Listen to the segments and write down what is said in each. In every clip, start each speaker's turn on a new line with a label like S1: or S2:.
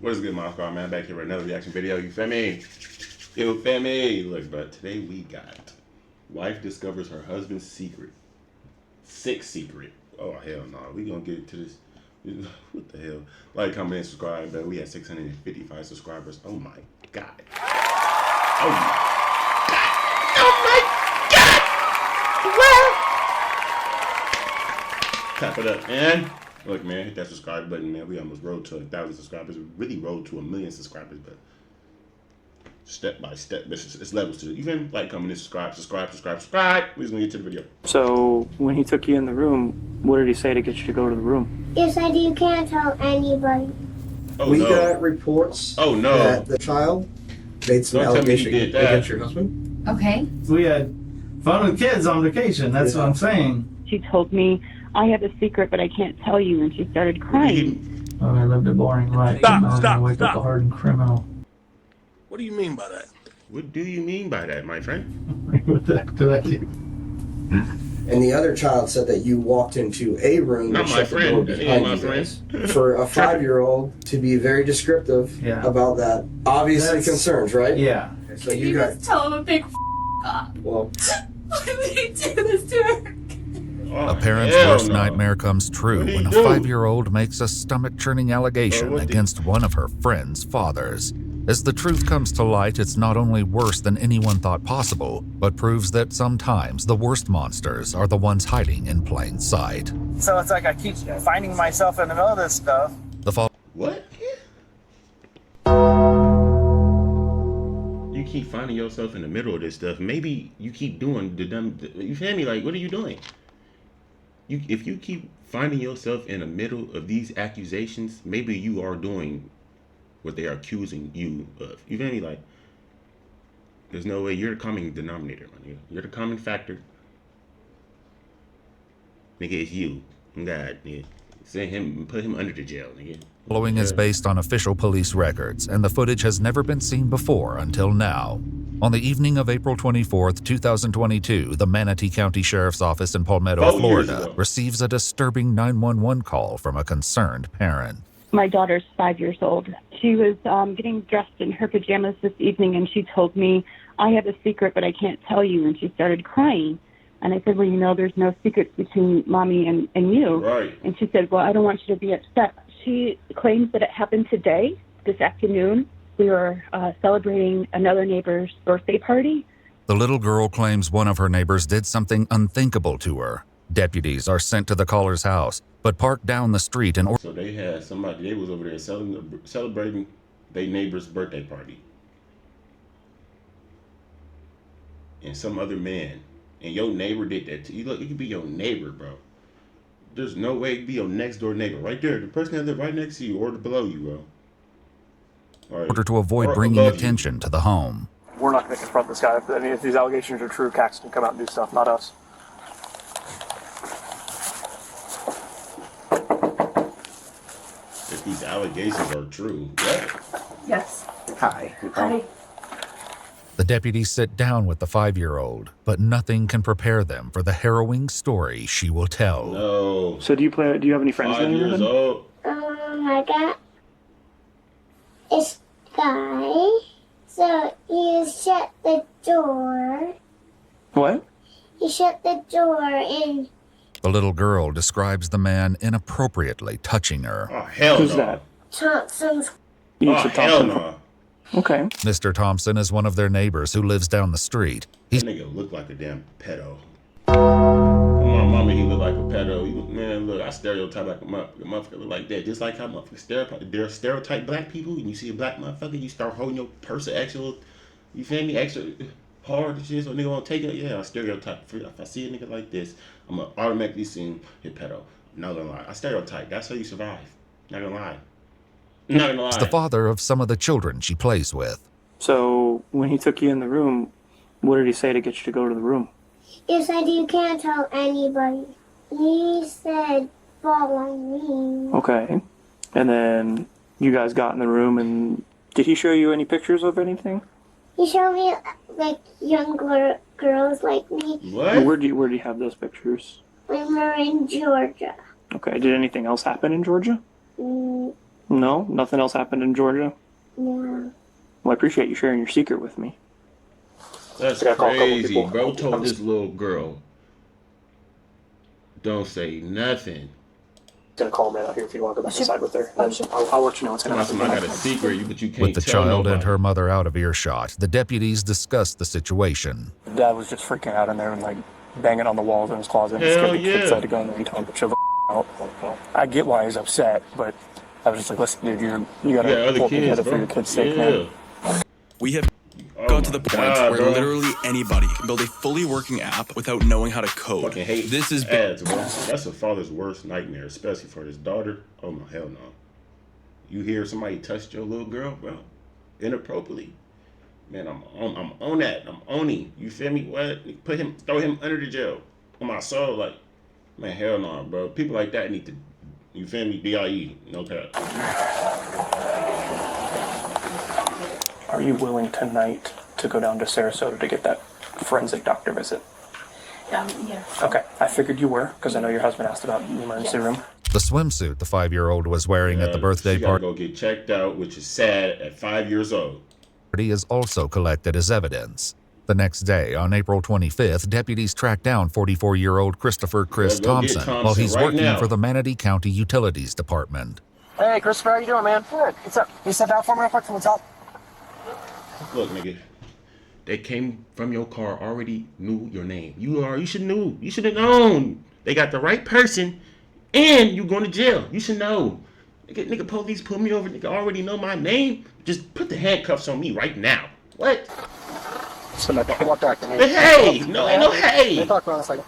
S1: What is good, Moscow, man? Back here with another reaction video. You feel me? You feel me? Look, but today we got wife discovers her husband's secret. Sick secret. Oh, hell no. We gonna get into this. What the hell? Like, comment, and subscribe. But we had 655 subscribers. Oh my God. Oh my God. Oh my God. Well. Tap it up, man. Look, man, hit that subscribe button, man. We almost rode to 1,000 subscribers. We really rode to 1,000,000 subscribers, but step by step, it's levels to it. You can like, comment, and subscribe. We're just gonna get to the video.
S2: So when he took you in the room, what did he say to get you to go to the room?
S3: You said you can't tell anybody.
S1: Oh,
S4: we
S1: no.
S4: got reports that the child made some allegations against your husband.
S5: Okay.
S6: We had fun with kids on vacation. That's what I'm saying.
S7: She told me, I have a secret, but I can't tell you, and she started crying.
S6: Oh, I lived a boring life.
S8: Stop.
S6: Wake up a hardened criminal.
S8: What do you mean by that?
S1: What do you mean by that, my friend?
S6: What the heck do I do?
S4: And the other child said that you walked into a room
S1: Not
S4: and
S1: my
S4: shut the door
S1: friend.
S4: behind you guys. For a 5-year-old to be very descriptive about that, obviously concerns, right?
S6: Yeah.
S4: So
S5: you
S4: got.
S5: just tell him a big up.
S4: Well.
S5: Why would he do this to her?
S9: A parent's worst nightmare comes true when a 5-year-old makes a stomach-churning allegation against one of her friend's fathers. As the truth comes to light, it's not only worse than anyone thought possible, but proves that sometimes the worst monsters are the ones hiding in plain sight.
S10: So it's like I keep finding myself in the middle of this stuff.
S1: What? You keep finding yourself in the middle of this stuff. Maybe you keep doing the dumb. You feel me? Like, what are you doing? If you keep finding yourself in the middle of these accusations, maybe you are doing what they are accusing you of. You feel me? Like, there's no way. You're the common denominator, man. You're the common factor. Nigga, it's you. God, nigga. Send him, put him under the jail, nigga.
S9: Following is based on official police records, and the footage has never been seen before until now. On the evening of April 24th, 2022, the Manatee County Sheriff's Office in Palmetto, Florida, receives a disturbing 911 call from a concerned parent.
S7: My daughter's 5 years old. She was getting dressed in her pajamas this evening, and she told me, I have a secret, but I can't tell you, and she started crying. And I said, well, you know, there's no secrets between Mommy and you.
S1: Right.
S7: And she said, well, I don't want you to be upset. She claims that it happened today, this afternoon. We were celebrating another neighbor's birthday party.
S9: The little girl claims one of her neighbors did something unthinkable to her. Deputies are sent to the caller's house, but parked down the street in order.
S1: So they had somebody, they was over there celebrating their neighbor's birthday party. And some other man, and your neighbor did that to you. Look, it could be your neighbor, bro. There's no way it could be your next door neighbor. Right there, the person that lives right next to you or below you, bro.
S9: In order to avoid bringing attention to the home.
S10: We're not going to confront this guy. If these allegations are true, Cax can come out and do stuff, not us.
S1: If these allegations are true, what?
S5: Yes.
S4: Hi.
S5: Hi.
S9: The deputies sit down with the 5-year-old, but nothing can prepare them for the harrowing story she will tell.
S1: No.
S2: So do you have any friends?
S1: 5 years old.
S3: I got this guy. So he shut the door.
S2: What?
S3: He shut the door and...
S9: The little girl describes the man inappropriately touching her.
S1: Oh, hell
S2: Who's
S1: no.
S2: that?
S3: Thompson's...
S1: Oh, hell no.
S2: Okay.
S9: Mr. Thompson is one of their neighbors who lives down the street.
S1: That nigga look like a damn pedo. My mama, he look like a pedo. Man, look, I stereotype like a motherfucker look like that. Just like how motherfuckers stereotype black people. And you see a black motherfucker, you start holding your purse extra, you feel me, extra hard and shit, so a nigga won't take it. Yeah, I stereotype. If I see a nigga like this, I'm gonna automatically see him hit pedo. Not gonna lie. I stereotype. That's how you survive. Not gonna lie. Not gonna lie.
S9: He's the father of some of the children she plays with.
S2: So when he took you in the room, what did he say to get you to go to the room?
S3: You said you can't tell anybody. He said, follow me.
S2: Okay. And then you guys got in the room, and did he show you any pictures of anything?
S3: He showed me, like, young girls like me.
S1: What?
S2: Where do you have those pictures?
S3: When we were in Georgia.
S2: Okay. Did anything else happen in Georgia? No? Nothing else happened in Georgia?
S3: No.
S2: Well, I appreciate you sharing your secret with me.
S1: That's
S2: Yeah, call a couple
S1: crazy.
S2: people.
S1: Bro told this little girl, don't say nothing.
S2: Gonna call him right out here if you want to go back inside with her. I'll let you know what's gonna happen.
S1: I got a secret, but you can't
S9: With the
S1: tell
S9: child
S1: nobody.
S9: and her mother out of earshot, the deputies discussed the situation.
S2: Dad was just freaking out in there and like banging on the walls in his closet. And
S1: Hell
S2: scared the
S1: yeah.
S2: kids had to go in there and tell him to chill the out. I get why he's upset, but I was just like, listen, dude, you gotta
S1: other
S2: pull
S1: kids,
S2: together
S1: bro.
S2: for your kids' sake, man.
S11: We have got to the point where literally anybody can build a fully working app without knowing how to code.
S1: Fucking hate
S11: This is
S1: ads, bro. That's a father's worst nightmare, especially for his daughter. Oh my hell no. You hear somebody touch your little girl, bro, inappropriately. Man, I'm on that. I'm owning. You feel me? What? Throw him under the jail. On my soul, like, man, hell no, bro. People like that need to, you feel me? BIE, no cap.
S2: Are you willing tonight to go down to Sarasota to get that forensic doctor visit?
S5: Yeah.
S2: Okay, I figured you were, because I know your husband asked about the emergency room.
S9: The swimsuit the 5-year-old was wearing at the birthday
S1: She gotta
S9: party
S1: go get checked out, which is sad at 5 years old.
S9: is also collected as evidence. The next day, on April 25th, deputies tracked down 44-year-old Christopher Chris
S1: Go get
S9: Thompson while he's
S1: right
S9: working
S1: now.
S9: for the Manatee County Utilities Department.
S12: Hey, Christopher, how you doing, man? Good. What's up? You step out for me real quick from the top?
S1: Look, nigga, they came from your car, already knew your name. You should know. You should have known. They got the right person, and you going to jail. You should know. Nigga, police pull me over. Nigga already know my name. Just put the handcuffs on me right now. What?
S12: So no, don't walk back to me.
S1: But hey, no, ain't no hey.
S12: We'll talk about it in a second.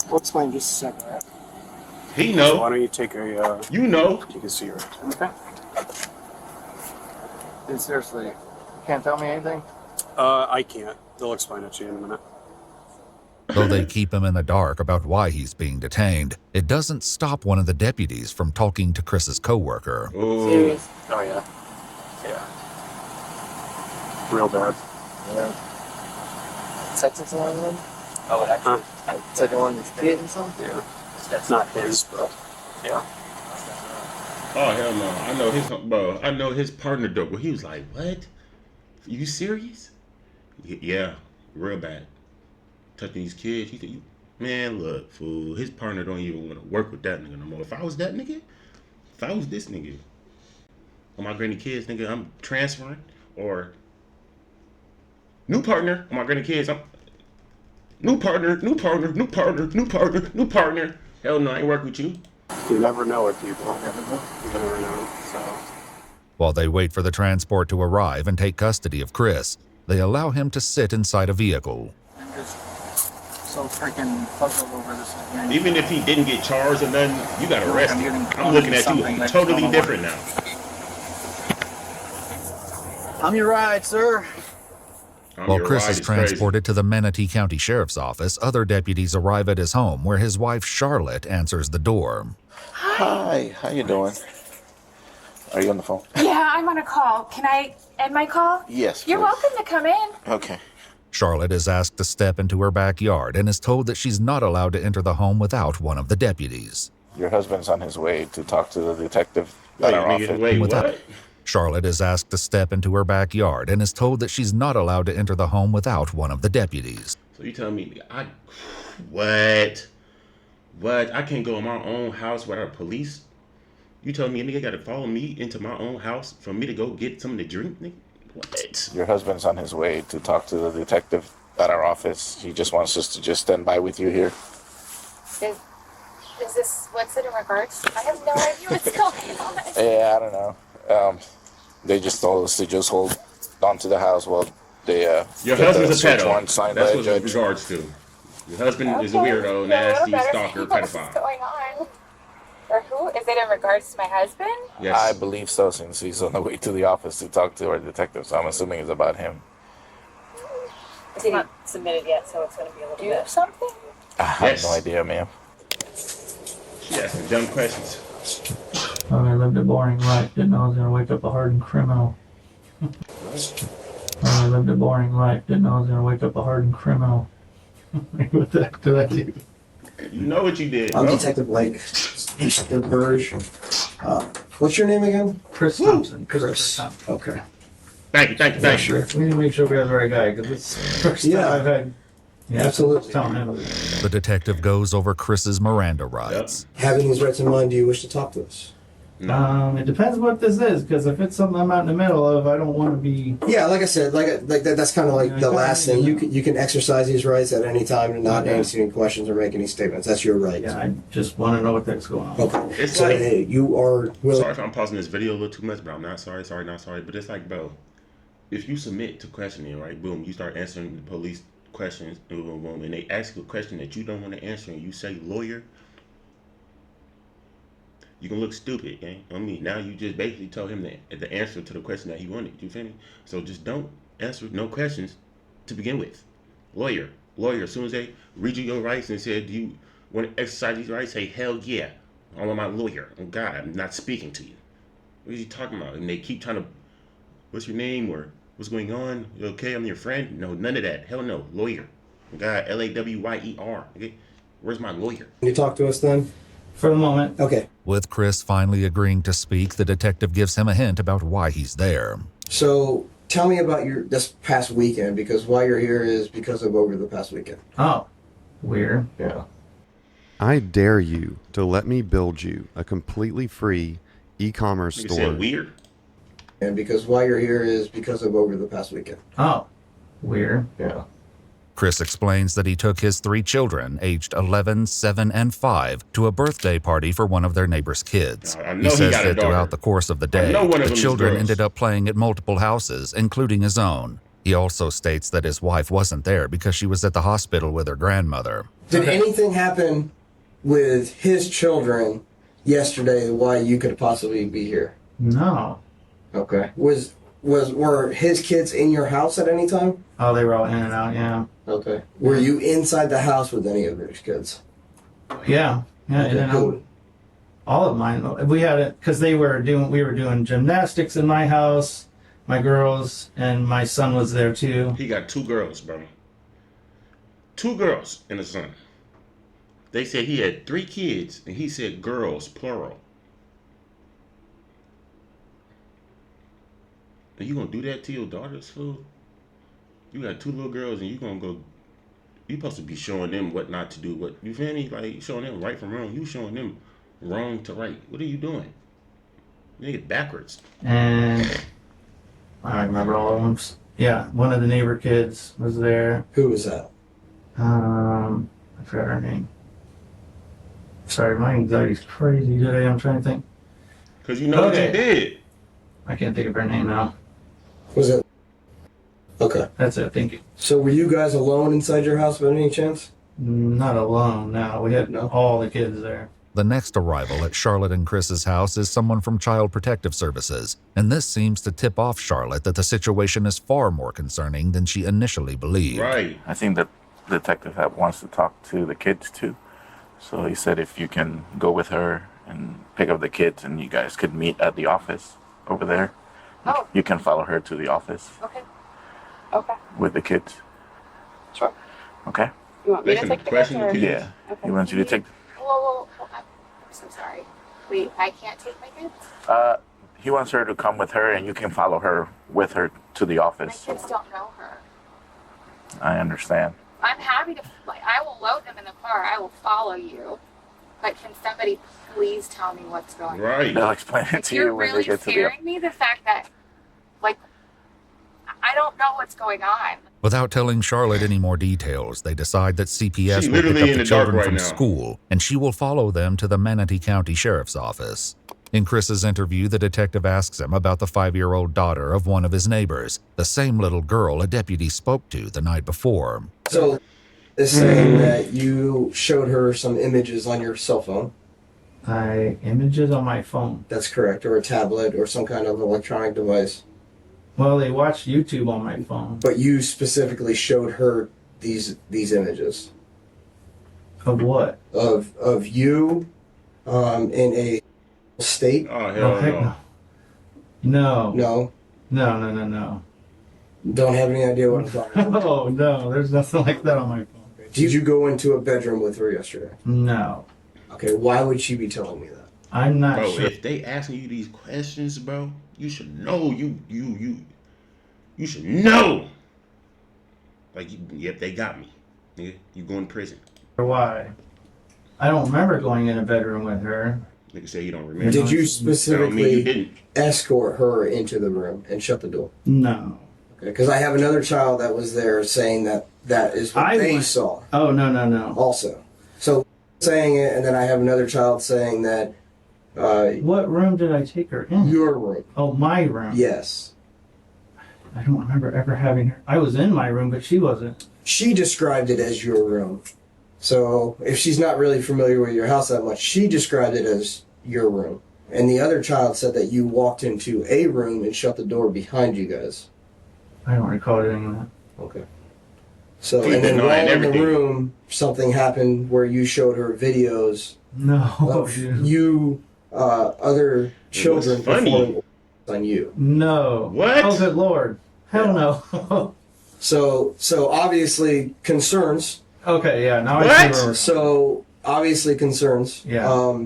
S12: We'll explain just a second, right?
S1: He know.
S12: So why don't you take a,
S1: you know.
S12: You can see her.
S2: Okay.
S12: Dude, seriously, can't tell me anything? I can't. They'll explain it to you in a minute.
S9: Though they keep him in the dark about why he's being detained, it doesn't stop one of the deputies from talking to Chris's coworker.
S12: Serious? Oh, yeah. Yeah. Real bad. Yeah.
S13: Texting someone? Oh, actually. Second one is kid and something?
S12: Yeah. That's not his, bro. Yeah.
S1: Oh hell no! I know his bro. I know his partner though. But he was like, "What? You serious?" Yeah, real bad. Touching these kids. He said, "Man, look, fool. His partner don't even want to work with that nigga no more. If I was that nigga, if I was this nigga, on my granny kids, nigga, I'm transferring or new partner on my granny kids. I'm new partner. Hell no, I ain't work with you."
S12: You never know with people. You never know. So.
S9: While they wait for the transport to arrive and take custody of Chris, they allow him to sit inside a vehicle.
S13: I'm just so freaking puzzled over this again.
S1: Even if he didn't get charged or nothing, you got arrested. I'm looking at you totally different now.
S13: I'm your ride, sir.
S9: While Chris is transported to the Manatee County Sheriff's Office, other deputies arrive at his home where his wife Charlotte answers the door.
S14: Hi, how you doing? Are you on the phone?
S5: Yeah, I'm on a call. Can I end my call?
S14: Yes.
S5: You're
S14: please.
S5: welcome to come in.
S14: Okay.
S9: Charlotte is asked to step into her backyard and is told that she's not allowed to enter the home without one of the deputies.
S14: Your husband's on his way to talk to the detective at our office.
S1: What?
S9: Charlotte is asked to step into her backyard and is told that she's not allowed to enter the home without one of the deputies.
S1: So you tell me, what? I can't go in my own house without police? You tell me a nigga got to follow me into my own house for me to go get something to drink, nigga? What?
S14: Your husband's on his way to talk to the detective at our office. He just wants us to just stand by with you here.
S5: Is this, what's it in regards? I have no idea what's going on.
S14: Yeah, I don't know. They just told us to just hold on to the house while they
S1: Your husband's a pedo.
S14: Warrant signed
S1: That's
S14: by
S1: what
S14: a
S1: it
S14: judge.
S1: regards to. Your husband is a weirdo, nasty, stalker,
S5: What's
S1: pedophile.
S5: going on? Or who? Is it in regards to my husband?
S1: Yes.
S14: I believe so, since he's on the way to the office to talk to our detective, so I'm assuming it's about him.
S15: It's not submitted yet, so it's going to be a little bit.
S5: Something?
S14: I have no idea, ma'am.
S1: She asking dumb questions.
S16: I lived a boring life, didn't know I was going to wake up a hardened criminal. I lived a boring life, didn't know I was going to wake up a hardened criminal.
S6: What the heck did I do?
S1: You know what you did,
S4: I'm
S1: bro.
S4: Detective Blake. The Burge. What's your name again?
S6: Chris Thompson.
S4: Chris. Okay.
S1: Thank you.
S4: Sure.
S6: We need to make sure we have the right guy, because it's the first time I've had... Yeah,
S4: absolutely.
S6: Telling him.
S9: The detective goes over Chris's Miranda rights.
S4: Having these rights in mind, do you wish to talk to us?
S6: It depends what this is, because if it's something I'm out in the middle of, I don't want to be...
S4: Yeah, like I said, like that, that's kind of like the last thing. You can exercise these rights at any time and not answer any questions or make any statements. That's your right.
S6: Yeah, I just want to know what that's going on.
S4: Okay.
S1: It's
S4: So
S1: like,
S4: hey, you are willing.
S1: sorry if I'm pausing this video a little too much, but I'm not sorry. But it's like, bro, if you submit to questioning, right, boom, you start answering the police questions, boom, boom, boom, and they ask you a question that you don't want to answer, and you say lawyer, you can look stupid, okay? I mean, now you just basically told him the answer to the question that he wanted. You feel me? So just don't answer no questions to begin with. Lawyer. As soon as they read you your rights and say, do you want to exercise these rights? Say, hell yeah. I want my lawyer. Oh God, I'm not speaking to you. What are you talking about? And they keep trying to, what's your name or what's going on? You okay? I'm your friend? No, none of that. Hell no. Lawyer. Oh God, LAWYER. Okay? Where's my lawyer?
S4: Can you talk to us then?
S6: For the moment.
S4: Okay.
S9: With Chris finally agreeing to speak, the detective gives him a hint about why he's there.
S4: So tell me about this past weekend, because why you're here is because of over the past weekend.
S6: Oh, weird.
S4: Yeah.
S17: I dare you to let me build you a completely free e-commerce
S1: You
S17: store.
S1: said weird?
S4: And because why you're here is because of over the past weekend.
S6: Oh, weird.
S4: Yeah.
S9: Chris explains that he took his 3 children, aged 11, 7, and 5, to a birthday party for one of their neighbor's kids.
S1: I know
S9: He
S1: he
S9: says
S1: got a
S9: that
S1: daughter.
S9: throughout the course of the day,
S1: know one of
S9: the
S1: them is
S9: children
S1: girls.
S9: ended up playing at multiple houses, including his own. He also states that his wife wasn't there because she was at the hospital with her grandmother.
S4: Did anything happen with his children yesterday why you could possibly be here?
S6: No.
S4: Okay. Were his kids in your house at any time?
S6: Oh, they were all in and out, yeah.
S4: Okay. Were you inside the house with any of those kids?
S6: Yeah. Yeah,
S4: Okay,
S6: and
S4: cool.
S6: all of mine. We had it, because we were doing gymnastics in my house, my girls, and my son was there too.
S1: He got 2 girls, bro. 2 girls and a son. They said he had 3 kids, and he said girls, plural. Are you gonna do that to your daughters, fool? You got 2 little girls, and you gonna go. You supposed to be showing them what not to do. What you feel me? Like showing them right from wrong. You showing them wrong to right. What are you doing? You get backwards.
S6: And I remember all of them. Yeah, one of the neighbor kids was there.
S4: Who was that?
S6: I forgot her name. Sorry, my anxiety's crazy today. I'm trying to think.
S1: Cause you know what you did.
S6: I can't think of her name now.
S4: Was it? Okay.
S6: That's it. Thank you.
S4: So were you guys alone inside your house by any chance?
S6: Not alone. No, we had all the kids there.
S9: The next arrival at Charlotte and Chris's house is someone from Child Protective Services, and this seems to tip off Charlotte that the situation is far more concerning than she initially believed.
S1: Right.
S18: I think the detective wants to talk to the kids too. So he said if you can go with her and pick up the kids and you guys could meet at the office over there.
S5: Oh.
S18: You can follow her to the office
S5: Okay. Okay.
S18: with the kids.
S5: Sure.
S18: Okay?
S5: You want me to take the kids or?
S18: Yeah.
S5: Okay.
S18: He wants you to take...
S5: Whoa. I'm so sorry. Wait, I can't take my kids?
S18: He wants her to come with her and you can follow her with her to the
S5: My
S18: office.
S5: kids don't know her.
S18: I understand.
S5: I'm happy to, I will load them in the car. I will follow you. But can somebody please tell me what's going on?
S1: Right.
S18: They'll explain it to
S5: You're
S18: you when
S5: really
S18: they get to the...
S5: scaring me, the fact that, I don't know what's going on.
S9: Without telling Charlotte any more details, they decide that CPS
S1: She's
S9: will pick
S1: literally
S9: up
S1: in
S9: the
S1: the dark
S9: children
S1: right
S9: from
S1: now.
S9: school, and she will follow them to the Manatee County Sheriff's Office. In Chris's interview, the detective asks him about the 5-year-old daughter of one of his neighbors, the same little girl a deputy spoke to the night before.
S4: So it's saying that you showed her some images on your cell phone.
S6: Images on my phone.
S4: That's correct, or a tablet or some kind of electronic device.
S6: Well, they watched YouTube on my phone.
S4: But you specifically showed her these images.
S6: Of what?
S4: Of you in a state.
S1: Oh, hell
S6: heck
S1: no.
S6: No.
S4: No?
S6: No.
S4: Don't have any idea what I'm talking about.
S6: Oh, no. There's nothing like that on my phone.
S4: Did you go into a bedroom with her yesterday?
S6: No.
S4: Okay, why would she be telling me that?
S6: I'm not
S1: bro,
S6: sure.
S1: if they asking you these questions, bro, you should know. You should know. Like, yep, they got me. Nigga, you going to prison.
S6: Why? I don't remember going in a bedroom with her.
S1: Nigga say you don't remember.
S4: Did you
S1: You
S4: specifically
S1: didn't.
S4: escort her into the room and shut the door?
S6: No.
S4: Okay, because I have another child that was there saying that that is what they saw.
S6: Oh, no.
S4: Also. So, saying it, and then I have another child saying that...
S6: what room did I take her in?
S4: Your room.
S6: Oh, my room?
S4: Yes.
S6: I don't remember ever having her. I was in my room, but she wasn't.
S4: She described it as your room. So, if she's not really familiar with your house that much, she described it as your room. And the other child said that you walked into a room and shut the door behind you guys.
S6: I don't recall doing that.
S4: Okay. So, and then while in the room, something happened where you showed her videos of you, other children performing on you.
S6: No.
S1: What?
S6: Oh, good Lord. Hell no.
S4: So obviously concerns.
S6: Okay, yeah, now I see where
S4: So obviously concerns.
S6: Yeah.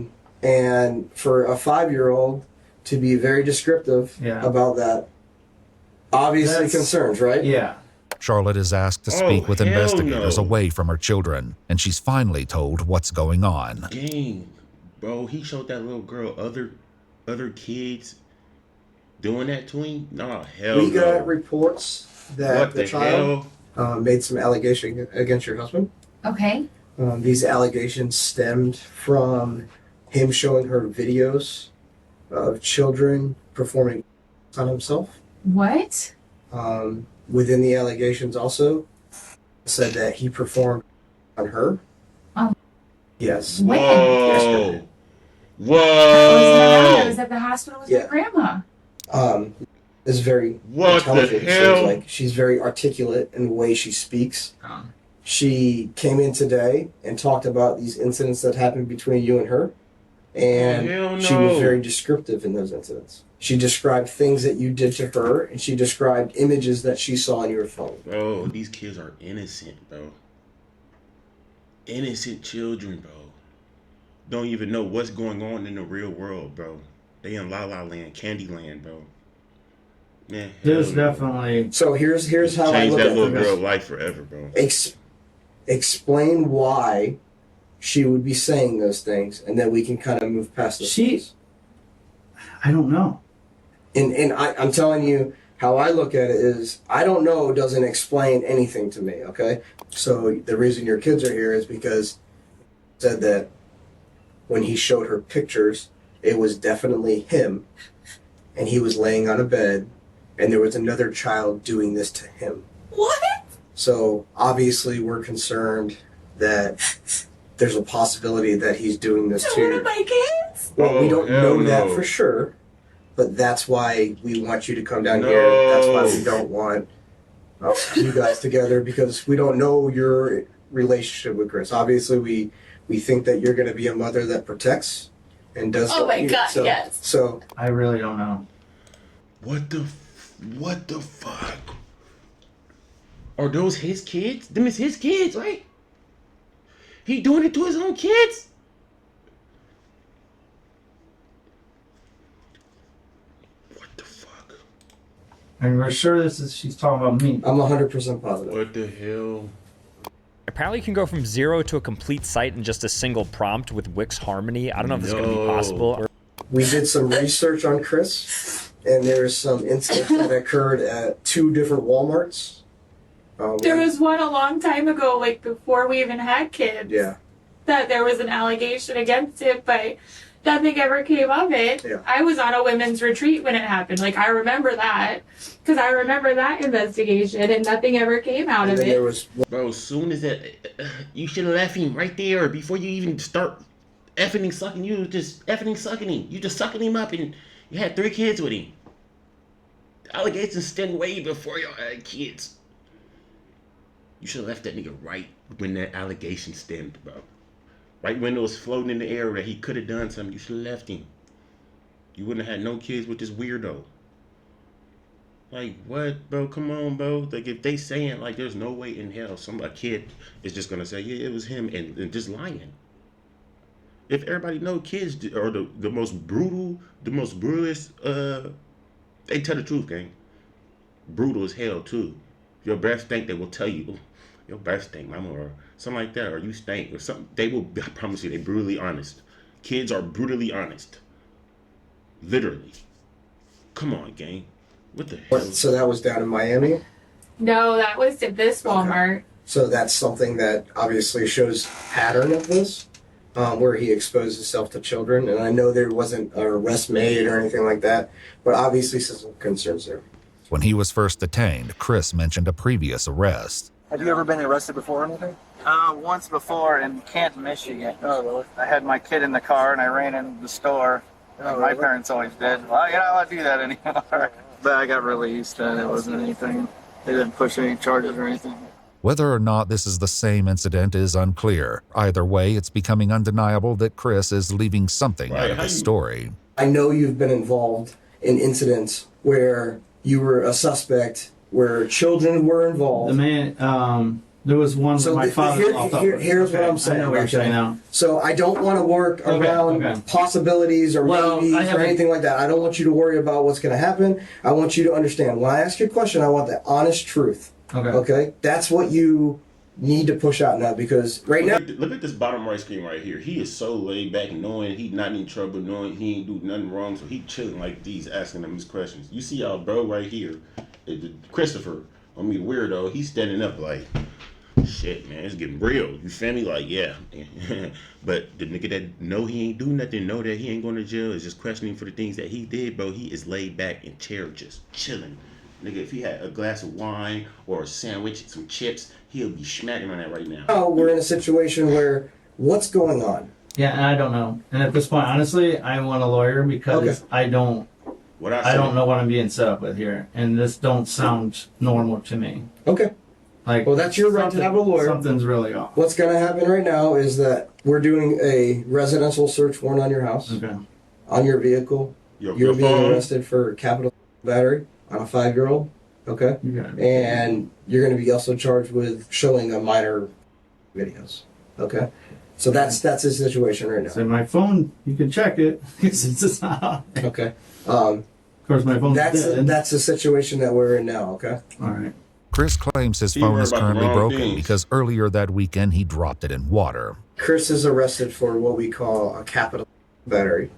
S4: And for a 5-year-old to be very descriptive about that, obviously concerns, right?
S6: Yeah.
S9: Charlotte is asked to speak with investigators away from her children, and she's finally told what's going on.
S1: Dang, bro, he showed that little girl other kids doing that to him? Nah, hell
S4: We
S1: no.
S4: got reports that
S1: What
S4: the
S1: the
S4: child made some allegation against your husband.
S5: Okay.
S4: These allegations stemmed from him showing her videos of children performing on himself.
S5: What?
S4: Within the allegations also said that he performed on her. Yes.
S5: When?
S1: Whoa.
S5: I wasn't around. I
S1: Whoa.
S5: was at the hospital with my grandma.
S4: Is very
S1: What
S4: intelligent.
S1: the hell?
S4: She's very articulate in the way she speaks. She came in today and talked about these incidents that happened between you and her. And
S1: hell
S4: she was
S1: no.
S4: very descriptive in those incidents. She described things that you did to her, and she described images that she saw on your phone.
S1: Bro, these kids are innocent, bro. Innocent children, bro. Don't even know what's going on in the real world, bro. They in La La Land, Candyland, bro. Man,
S6: There's
S1: hell no.
S6: definitely...
S4: So here's how I
S1: Change
S4: look
S1: that
S4: at
S1: little
S4: this.
S1: girl life forever, bro.
S4: Explain why she would be saying those things, and then we can kind of move past this.
S6: I don't know.
S4: And I'm telling you, how I look at it is, I don't know doesn't explain anything to me, okay? So the reason your kids are here is because he said that when he showed her pictures, it was definitely him, and he was laying on a bed, and there was another child doing this to him.
S5: What?
S4: So obviously we're concerned that there's a possibility that he's doing this to
S5: One of my kids?
S4: Well, we don't know that
S1: no.
S4: for sure, but that's why we want you to come down here. That's why we don't want you guys together, because we don't know your relationship with Chris. Obviously, we think that you're going to be a mother that protects and does.
S5: Oh my God, yes.
S4: So
S6: I really don't know.
S1: What the fuck? Are those his kids? Them is his kids, right? He doing it to his own kids?
S6: And we're sure she's talking about me.
S4: I'm 100% positive.
S1: What the hell?
S19: Apparently you can go from 0 to a complete site in just a single prompt with Wix Harmony. I don't know if this is going to be possible.
S4: We did some research on Chris, and there's some incidents that occurred at 2 different Walmarts.
S5: There was one a long time ago, like before we even had kids.
S4: Yeah.
S5: That there was an allegation against it, but nothing ever came of it.
S4: Yeah.
S5: I was on a women's retreat when it happened. Like, I remember that. Because I remember that investigation, and nothing ever came out of it.
S1: Bro, as soon as that, you should have left him right there before you even start effing and sucking. You just effing and sucking him. You just sucking him up, and you had 3 kids with him. The allegations stemmed way before y'all had kids. You should have left that nigga right when that allegation stemmed, bro. Right when it was floating in the air that he could have done something, you should have left him. You wouldn't have had no kids with this weirdo. Like, what, bro? Come on, bro. Like, if they saying, like, there's no way in hell a kid is just going to say, yeah, it was him, and just lying. If everybody know kids are the most brutal, the most brutalest, they tell the truth, gang. Brutal as hell, too. Your breath stink, they will tell you, "Ooh, your breath stink, mama," or something like that, or you stink, or something. They will, I promise you, they're brutally honest. Kids are brutally honest. Literally. Come on, gang. What the hell?
S4: So that was down in Miami?
S5: No, that was at this Walmart.
S4: Okay. So that's something that obviously shows pattern of this, where he exposed himself to children. And I know there wasn't an arrest made or anything like that, but obviously some concerns there.
S9: When he was first detained, Chris mentioned a previous arrest.
S12: Have you ever been arrested before or anything?
S20: Once before in Canton, Michigan. Oh, really? I had my kid in the car and I ran into the store.
S12: Oh,
S20: my
S12: really?
S20: parents always did. Well, you're not allowed to do that anymore. But I got released and it wasn't anything. They didn't push any charges or anything.
S9: Whether or not this is the same incident is unclear. Either way, it's becoming undeniable that Chris is leaving something out of his story.
S4: I know you've been involved in incidents where you were a suspect, where children were involved.
S6: The man, there was one where my father
S4: here's what I'm saying.
S6: I know what you're saying now.
S4: So I don't want to work around possibilities or maybes or anything like that. I don't want you to worry about what's going to happen. I want you to understand. When I ask you a question, I want the honest truth. Okay? That's what you need to push out now, because right now...
S1: Look at this bottom right screen right here. He is so laid back, knowing he's not in trouble, knowing he ain't do nothing wrong, so he chilling like these, asking them these questions. You see our bro right here, Christopher, I mean weirdo, he's standing up like, shit, man, it's getting real. You feel me? Like, yeah. But the nigga that know he ain't do nothing, know that he ain't going to jail, is just questioning for the things that he did, bro. He is laid back in chair, just chilling. Nigga, if he had a glass of wine or a sandwich, some chips, he'll be smacking on that right now.
S4: Oh, we're in a situation where, what's going on?
S6: Yeah, and I don't know. And at this point, honestly, I want a lawyer because I don't know what I'm being set up with here, and this don't sound normal to me.
S4: Okay.
S6: Like,
S4: well, that's your right to have a lawyer.
S6: Something's really off.
S4: What's going to happen right now is that we're doing a residential search warrant on your house, on your vehicle. You're being arrested for capital battery on a 5-year-old. Okay. And you're going to be also charged with showing a minor videos. Okay. So that's his situation right now.
S6: So my phone, you can check it. It's not on.
S4: Okay.
S6: Of course, my phone's dead.
S4: That's the situation that we're in now. Okay.
S6: All right.
S9: Chris claims his phone is currently broken because earlier that weekend he dropped it in water.
S4: Chris is arrested for what we call a capital battery.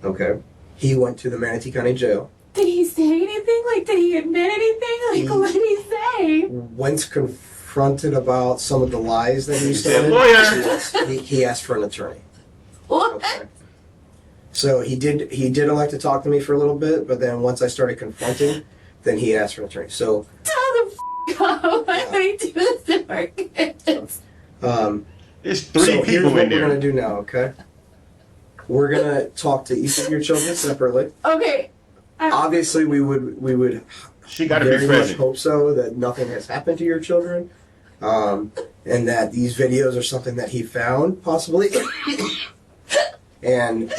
S4: Okay. He went to the Manatee County Jail.
S5: Did he say anything? Like, did he admit anything? Like, what did he say?
S4: Once confronted about some of the lies that he said, he asked for an attorney.
S5: What?
S4: Okay. So he did elect to talk to me for a little bit, but then once I started confronting, then he asked for an attorney. So
S5: tell the go. Why would he do this to our kids?
S1: There's 3
S4: so
S1: people
S4: here's
S1: in
S4: what
S1: there.
S4: we're gonna do now. Okay. We're gonna talk to each of your children separately.
S5: Okay.
S4: Obviously, we would.
S1: She got to be
S4: very much
S1: present.
S4: hope so that nothing has happened to your children, and that these videos are something that he found possibly, and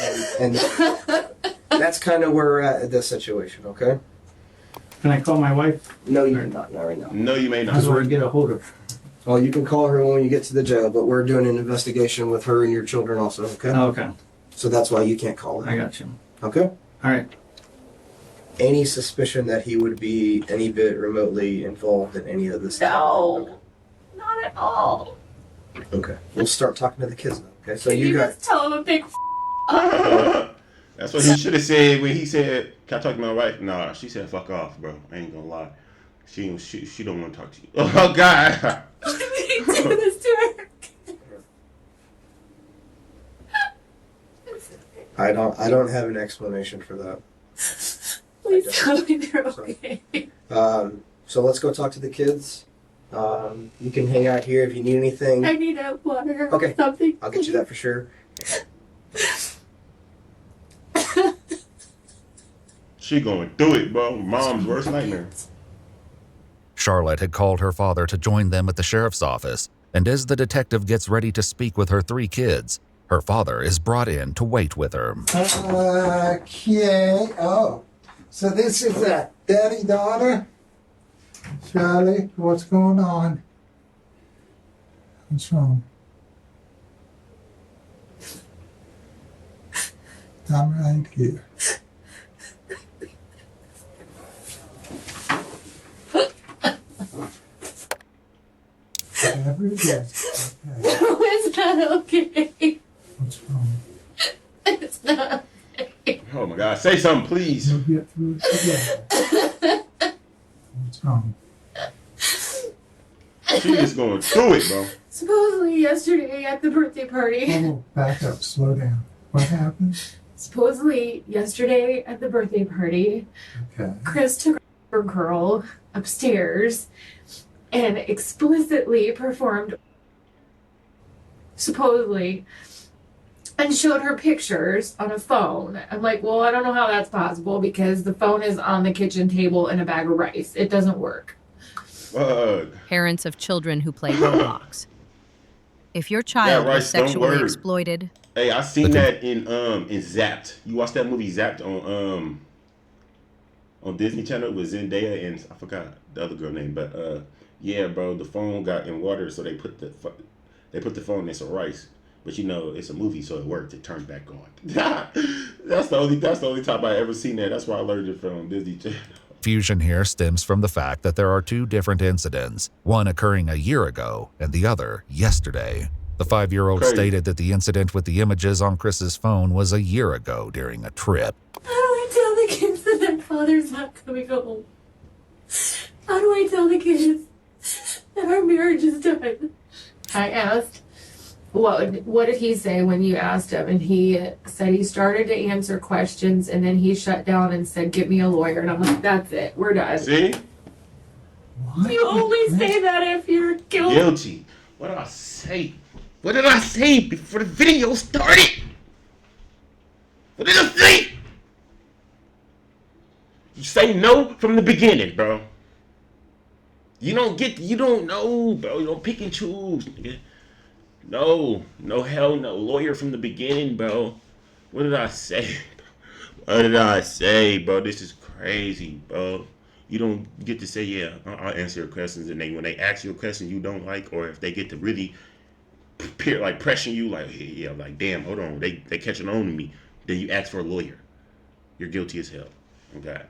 S4: that's kind of where we're at this situation. Okay.
S6: Can I call my wife?
S4: No, you're not right now.
S1: No, you may not.
S6: How do I get a hold of her?
S4: Well, you can call her when you get to the jail, but we're doing an investigation with her and your children also. Okay.
S6: Okay.
S4: So that's why you can't call her.
S6: I got you.
S4: Okay.
S6: All right.
S4: Any suspicion that he would be any bit remotely involved in any of this?
S5: No, not at all.
S4: Okay. We'll start talking to the kids now. Okay. So
S5: Can you
S4: got.
S5: just tell him a big
S1: That's what he should have said when he said, "Can I talk to my wife?" Nah, she said, "Fuck off, bro. I ain't gonna lie. She don't want to talk to you." Oh God.
S5: Why would he do this to her?
S4: I don't have an explanation for that.
S5: Please tell me they're okay.
S4: So let's go talk to the kids. You can hang out here if you need anything.
S5: I need a water.
S4: Okay.
S5: Or something.
S4: I'll get you that for sure.
S1: She going through it, bro. Mom's worst nightmare.
S9: Charlotte had called her father to join them at the sheriff's office, and as the detective gets ready to speak with her 3 kids, her father is brought in to wait with her.
S4: Okay. Oh.
S21: So this is a daddy daughter. Charlie, what's going on? What's wrong? I'm right here. Whatever it is, okay.
S5: No, it's not okay.
S21: What's wrong?
S5: It's not okay.
S1: Oh my God, say something, please.
S21: We'll get through it together. What's wrong?
S1: She is going through it, bro.
S5: Supposedly yesterday at the birthday party.
S21: Oh, back up, slow down. What happened?
S5: Supposedly yesterday at the birthday party,
S21: Okay.
S5: Chris took her girl upstairs and explicitly performed, supposedly, and showed her pictures on a phone. I'm like, well, I don't know how that's possible because the phone is on the kitchen table in a bag of rice. It doesn't work.
S22: Parents of children who play Roblox. If your child
S1: Yeah, right,
S22: is sexually
S1: don't worry.
S22: exploited,
S1: Hey, I seen that in Zapped. You watched that movie Zapped on Disney Channel with Zendaya and I forgot the other girl name, but yeah, bro, the phone got in water, so they put the phone in some rice. But you know, it's a movie, so it worked. It turned back on. That's the only time I ever seen that. That's why I learned it from Disney Channel.
S9: Confusion here stems from the fact that there are two different incidents, one occurring a year ago and the other yesterday. The 5-year-old stated that the incident with the images on Chris's phone was a year ago during a trip.
S5: How do I tell the kids that their father's not coming home? How do I tell the kids that our marriage is done? I asked, what did he say when you asked him? And he said he started to answer questions and then he shut down and said, get me a lawyer. And I'm like, that's it. We're done.
S1: See?
S5: You only say that if you're guilty.
S1: Guilty. What did I say? What did I say before the video started? What did I say? You say no from the beginning, bro. You don't know, bro. You don't pick and choose, nigga. No, hell no. Lawyer from the beginning, bro. What did I say? What did I say, bro? This is crazy, bro. You don't get to say, yeah, I'll answer your questions, and when they ask you a question you don't like, or if they get to really pressing you, like, hey, yeah, like, damn, hold on, they catching on to me, then you ask for a lawyer. You're guilty as hell. Okay.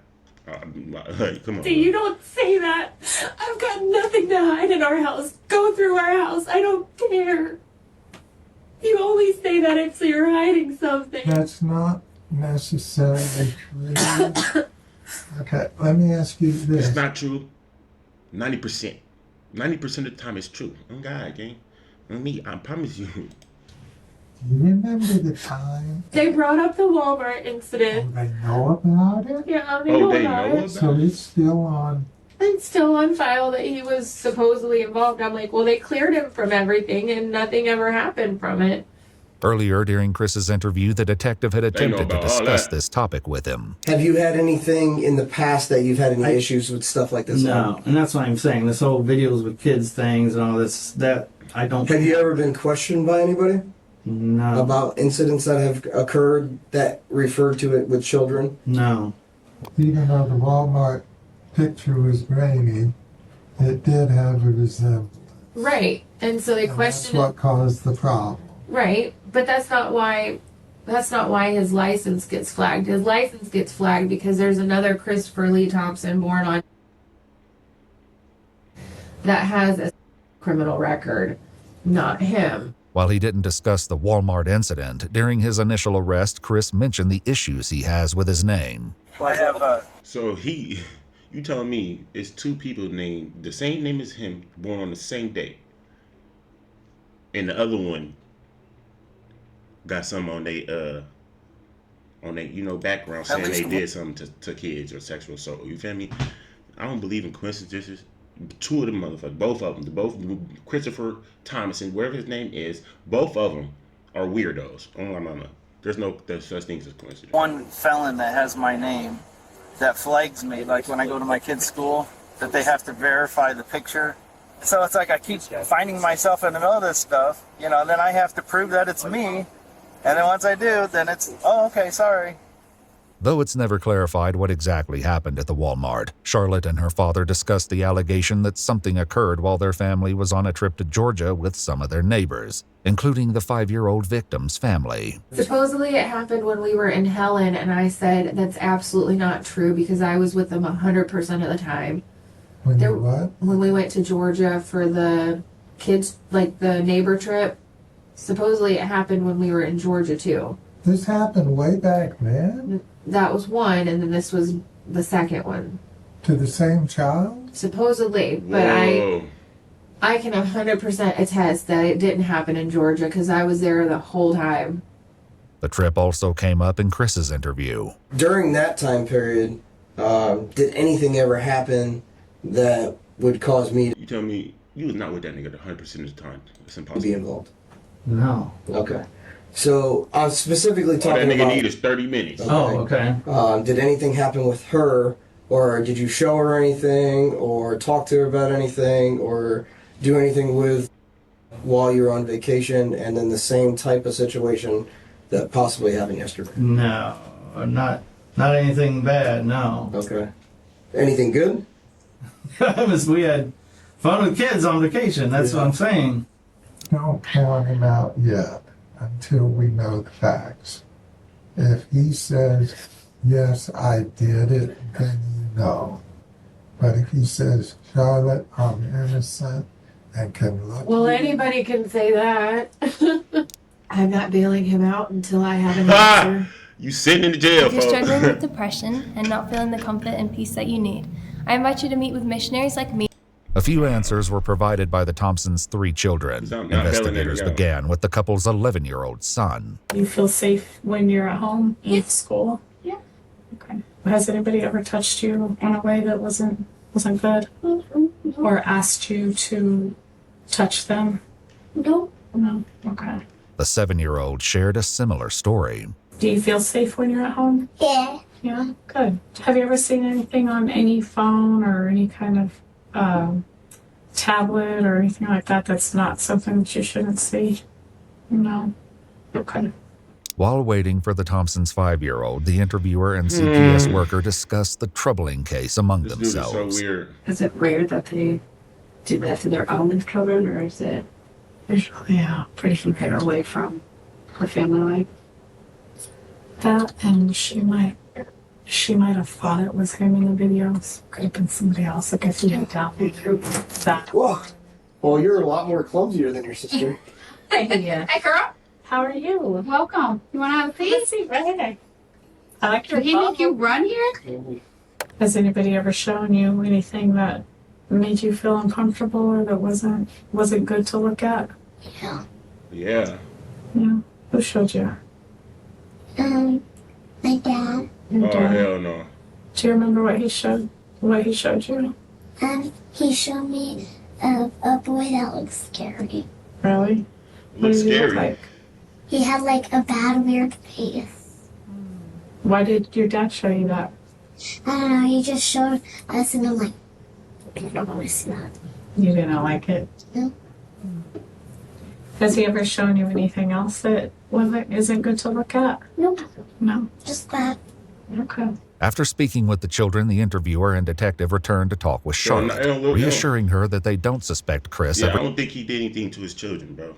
S1: Come on.
S5: See, you don't say that. I've got nothing to hide in our house. Go through our house. I don't care. You only say that if you're hiding something.
S21: That's not necessarily true. Okay, let me ask you this.
S1: It's not true. 90%. 90% of the time it's true. Oh God, gang. I promise you.
S21: Do you remember the time?
S5: They brought up the Walmart incident.
S21: They know about it?
S5: Yeah, they know about it.
S21: So it's still on.
S5: It's still on file that he was supposedly involved. I'm like, well, they cleared him from everything and nothing ever happened from it.
S9: Earlier during Chris's interview, the detective had attempted to discuss this topic with him.
S4: Have you had anything in the past that you've had any issues with stuff like this?
S6: No, and that's what I'm saying. This whole videos with kids things and all this, that I don't...
S4: Have you ever been questioned by anybody?
S6: No.
S4: About incidents that have occurred that refer to it with children?
S6: No.
S21: Even though the Walmart picture was grainy, it did have a resemblance.
S5: Right. And so they questioned
S21: That's what caused the problem.
S5: Right, but that's not why his license gets flagged. His license gets flagged because there's another Christopher Lee Thompson born on that has a criminal record, not him.
S9: While he didn't discuss the Walmart incident, during his initial arrest, Chris mentioned the issues he has with his name.
S1: So you telling me it's two people named the same name as him, born on the same day, and the other one got some on they background saying they did something to kids or sexual assault. You feel me? I don't believe in coincidences. Two of them motherfuckers, both of them, both Christopher Thomason, wherever his name is, both of them are weirdos. Oh no. There's such things as coincidence.
S20: One felon that has my name that flags me, like when I go to my kids' school, that they have to verify the picture. So it's like I keep finding myself in the middle of this stuff, then I have to prove that it's me. And then once I do, then it's, oh, okay, sorry.
S9: Though it's never clarified what exactly happened at the Walmart, Charlotte and her father discussed the allegation that something occurred while their family was on a trip to Georgia with some of their neighbors, including the 5-year-old victim's family.
S5: Supposedly it happened when we were in Helen, and I said that's absolutely not true because I was with them 100% of the time.
S21: When you what?
S5: When we went to Georgia for the kids, like the neighbor trip, supposedly it happened when we were in Georgia too.
S21: This happened way back then?
S5: That was one, and then this was the second one.
S21: To the same child?
S5: Supposedly, but I can 100% attest that it didn't happen in Georgia because I was there the whole time.
S9: The trip also came up in Chris's interview.
S4: During that time period, did anything ever happen that would cause me
S1: You tell me you was not with that nigga 100% of the time. It's impossible.
S4: to be involved?
S6: No.
S4: Okay. So I'm specifically
S1: All
S4: talking
S1: that nigga
S4: about.
S1: need is 30 minutes.
S6: Oh, okay.
S4: Did anything happen with her, or did you show her anything, or talk to her about anything, or do anything with while you were on vacation, and then the same type of situation that possibly happened yesterday?
S6: No, not anything bad. No.
S4: Okay. Anything good?
S6: We had fun with kids on vacation. That's what I'm saying.
S21: Don't count him out yet until we know the facts. If he says, yes, I did it, then you know. But if he says, Charlotte, I'm innocent and can look.
S5: Well, anybody can say that. I'm not bailing him out until I have an answer.
S1: You sitting in the jail,
S7: If you're
S1: folks.
S7: struggling with depression and not feeling the comfort and peace that you need, I invite you to meet with missionaries like me.
S9: A few answers were provided by the Thompsons' 3 children. Investigators began with the couple's 11-year-old son.
S8: You feel safe when you're at home in school? Yeah. Okay. Has anybody ever touched you in a way that wasn't good? Or asked you to touch them?
S3: No.
S8: No. Okay.
S9: The 7-year-old shared a similar story.
S8: Do you feel safe when you're at home?
S3: Yeah.
S8: Yeah. Good. Have you ever seen anything on any phone or any kind of tablet or anything like that that's not something that you shouldn't see? No. Okay.
S9: While waiting for the Thompsons' 5-year-old, the interviewer and CPS worker discussed the troubling case among themselves.
S1: Dude is so weird.
S23: Is it rare that they do that to their own children, or is it
S8: usually
S23: pretty far away from the family life?
S8: That, and she might have thought it was him in the videos. Could have been somebody else. Like if you had downloaded that.
S4: Whoa. Well, you're a lot more clumsier than your sister.
S8: Hey, girl. How are you?
S23: Welcome. You want to have a
S8: Let's see, right here. I like your
S23: Did he make you run here?
S8: Has anybody ever shown you anything that made you feel uncomfortable or that wasn't good to look at?
S3: Yeah.
S1: Yeah.
S8: Yeah. Who showed you?
S3: My dad.
S8: Your
S1: Oh,
S8: dad.
S1: hell no.
S8: Do you remember what he showed? What he showed you?
S3: He showed me a boy that looked scary.
S8: Really? What did he look like?
S3: He had like a bad, weird face.
S8: Why did your dad show you that?
S3: I don't know. He just showed us, and I'm like, I don't want to see that.
S8: You didn't like it?
S3: No.
S8: Has he ever shown you anything else that isn't good to look at?
S3: Nope.
S8: No.
S3: Just that.
S8: Okay.
S9: After speaking with the children, the interviewer and detective returned to talk with Charlotte, reassuring her that they don't suspect Chris
S1: Yeah,
S9: ever.
S1: I don't think he did anything to his children, bro.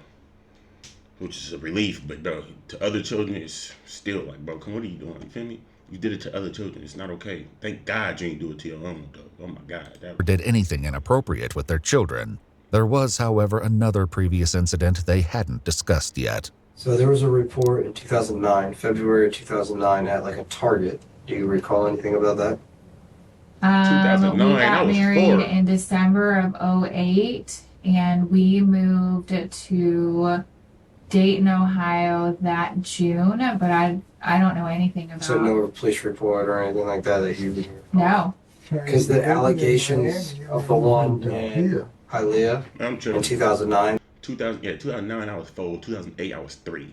S1: Which is a relief, but bro, to other children, it's still like, bro, come, what are you doing? You feel me? You did it to other children. It's not okay. Thank God you ain't do it to your own, though. Oh my God.
S9: Did anything inappropriate with their children. There was, however, another previous incident they hadn't discussed yet.
S4: So there was a report in 2009, February of 2009, at like a Target. Do you recall anything about that?
S1: 2009,
S5: We
S1: I
S5: got
S1: was
S5: married
S1: 4.
S5: in December of 2008, and we moved to Dayton, Ohio that June, but I don't know anything about.
S4: So no police report or anything like that that you.
S5: No.
S4: Because the allegations of the one in Hialeah in 2009.
S1: 2009 I was 4. 2008 I was 3.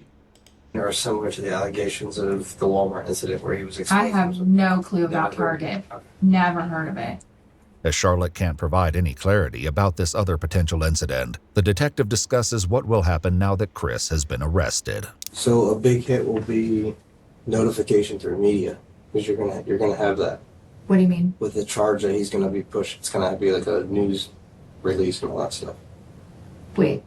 S4: Are similar to the allegations of the Walmart incident where he was
S5: I
S4: exposed.
S5: have no clue about Target. Never heard of it.
S9: As Charlotte can't provide any clarity about this other potential incident, the detective discusses what will happen now that Chris has been arrested.
S4: So a big hit will be notification through media. because you're gonna have that
S23: What do you mean?
S4: with the charge that he's gonna be pushed. It's gonna be like a news release and all that stuff.
S23: Wait.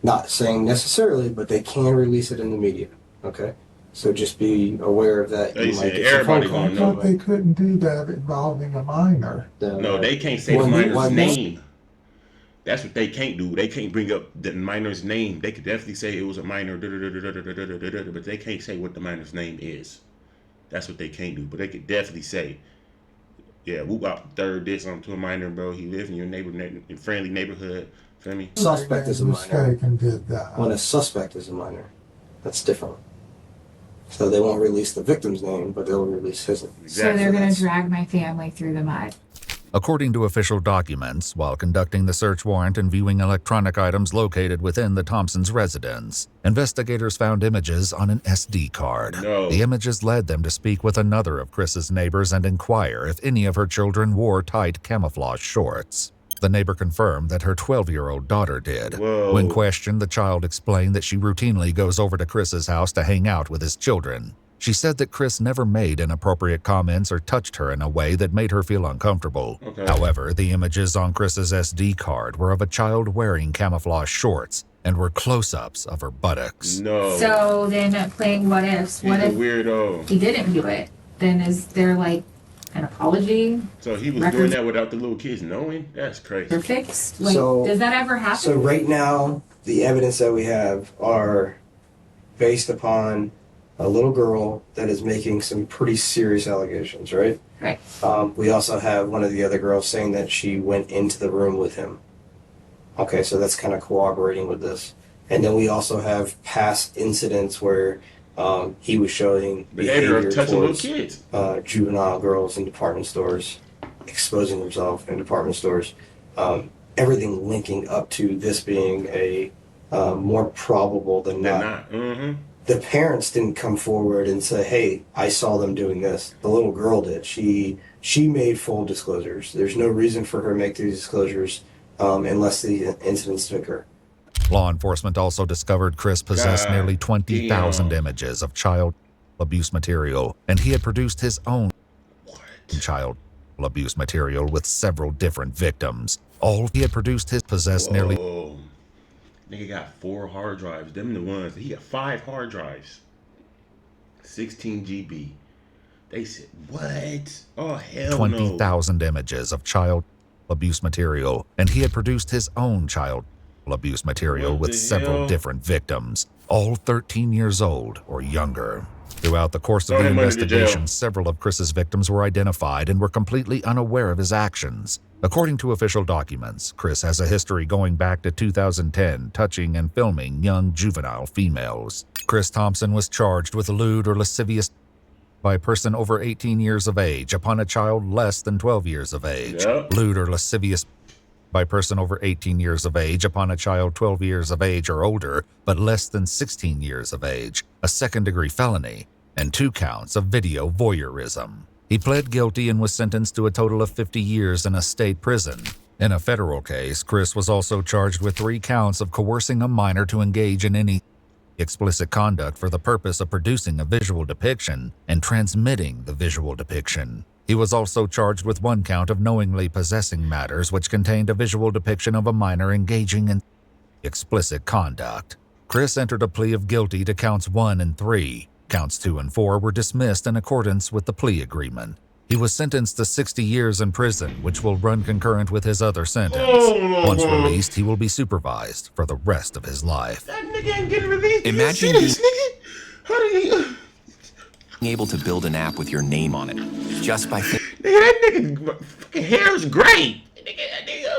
S4: Not saying necessarily, but they can release it in the media. Okay, so just be aware of that.
S1: They
S4: You
S1: said
S4: might get some phone
S1: everybody
S4: calls.
S1: gonna know.
S21: But they couldn't do that involving a minor.
S1: No, they can't say the minor's name. That's what they can't do. They can't bring up the minor's name. They could definitely say it was a minor, but they can't say what the minor's name is. That's what they can't do. But they could definitely say, yeah, whoop out third did something to a minor, bro. He lived in your friendly neighborhood. Feel me?
S4: Suspect is a minor.
S21: Mistaken did that.
S4: When a suspect is a minor, that's different. So they won't release the victim's name, but they'll release his name.
S23: So they're going to drag my family through the mud.
S9: According to official documents, while conducting the search warrant and viewing electronic items located within the Thompsons' residence, investigators found images on an SD card.
S1: No.
S9: The images led them to speak with another of Chris's neighbors and inquire if any of her children wore tight camouflage shorts. The neighbor confirmed that her 12-year-old daughter did.
S1: Whoa.
S9: When questioned, the child explained that she routinely goes over to Chris's house to hang out with his children. She said that Chris never made inappropriate comments or touched her in a way that made her feel uncomfortable.
S1: Okay.
S9: However, the images on Chris's SD card were of a child wearing camouflage shorts and were close-ups of her buttocks.
S1: No.
S23: So then playing what ifs. What
S1: He's
S23: if
S1: a weirdo.
S23: he didn't do it? Then is there like an apology?
S1: So he was
S23: Records
S1: doing that without the little kids knowing? That's crazy.
S23: or fixed? Like,
S4: So-
S23: does that ever happen?
S4: So right now, the evidence that we have are based upon a little girl that is making some pretty serious allegations, right?
S23: Right.
S4: We also have one of the other girls saying that she went into the room with him. Okay, so that's kind of cooperating with this. And then we also have past incidents where he was showing
S1: Behavior of touching little
S4: towards
S1: kids.
S4: juvenile girls in department stores, exposing himself in department stores. Everything linking up to this being a more probable than not.
S1: Mm-hmm.
S4: The parents didn't come forward and say, "Hey, I saw them doing this." The little girl did. She made full disclosures. There's no reason for her to make these disclosures unless the incidents took her.
S9: Law enforcement also discovered Chris possessed
S1: God
S9: nearly 20,000
S1: damn.
S9: images of child abuse material, and he had produced his own child abuse material with several different victims. He had produced his possessed nearly...
S1: Whoa. Nigga got 4 hard drives. Them the ones. He got 5 hard drives. 16 GB. They said, what? Oh, hell
S9: 20,000 images of child abuse material, and he had produced his own child abuse material with several different victims, all 13 years old or younger. Throughout the course of the investigation, several of Chris's victims were identified and were completely unaware of his actions. According to official documents, Chris has a history going back to 2010 touching and filming young juvenile females. Chris Thompson was charged with lewd or lascivious by a person over 18 years of age upon a child less than 12 years of age.
S1: Yep.
S9: Lewd or lascivious by a person over 18 years of age upon a child 12 years of age or older, but less than 16 years of age, a second-degree felony, and 2 counts of video voyeurism. He pled guilty and was sentenced to a total of 50 years in a state prison. In a federal case, Chris was also charged with 3 counts of coercing a minor to engage in any explicit conduct for the purpose of producing a visual depiction and transmitting the visual depiction. He was also charged with 1 count of knowingly possessing matters which contained a visual depiction of a minor engaging in explicit conduct. Chris entered a plea of guilty to counts 1 and 3. Counts 2 and 4 were dismissed in accordance with the plea agreement. He was sentenced to 60 years in prison, which will run concurrent with his other sentence. Once released, he will be supervised for the rest of his life.
S1: That nigga ain't getting released.
S2: Imagine
S1: This nigga. How did he...
S2: being able to build an app with your name on it just by
S1: Nigga, that nigga fucking hair is great.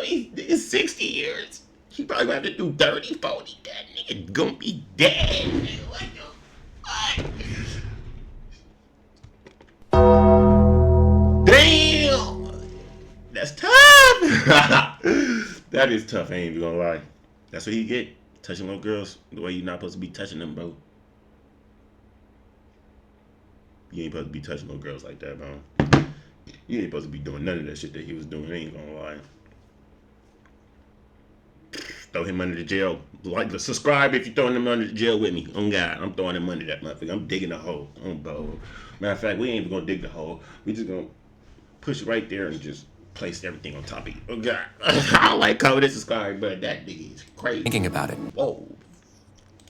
S1: He's 60 years. He probably gonna have to do 30, 40. That nigga gonna be dead. Nigga, what the fuck? Damn! That's tough! That is tough, I ain't even gonna lie. That's what he get. Touching little girls the way you're not supposed to be touching them, bro. You ain't supposed to be touching little girls like that, bro. You ain't supposed to be doing none of that shit that he was doing, I ain't gonna lie. Throw him under the jail. Like, subscribe if you're throwing him under the jail with me. On God, I'm throwing him under that motherfucker. I'm digging a hole. Matter of fact, we ain't even gonna dig the hole. We just gonna push it right there and just place everything on top of it. Oh God, I don't like how this is sorry, but that nigga is crazy.
S2: Thinking about it.
S1: Whoa.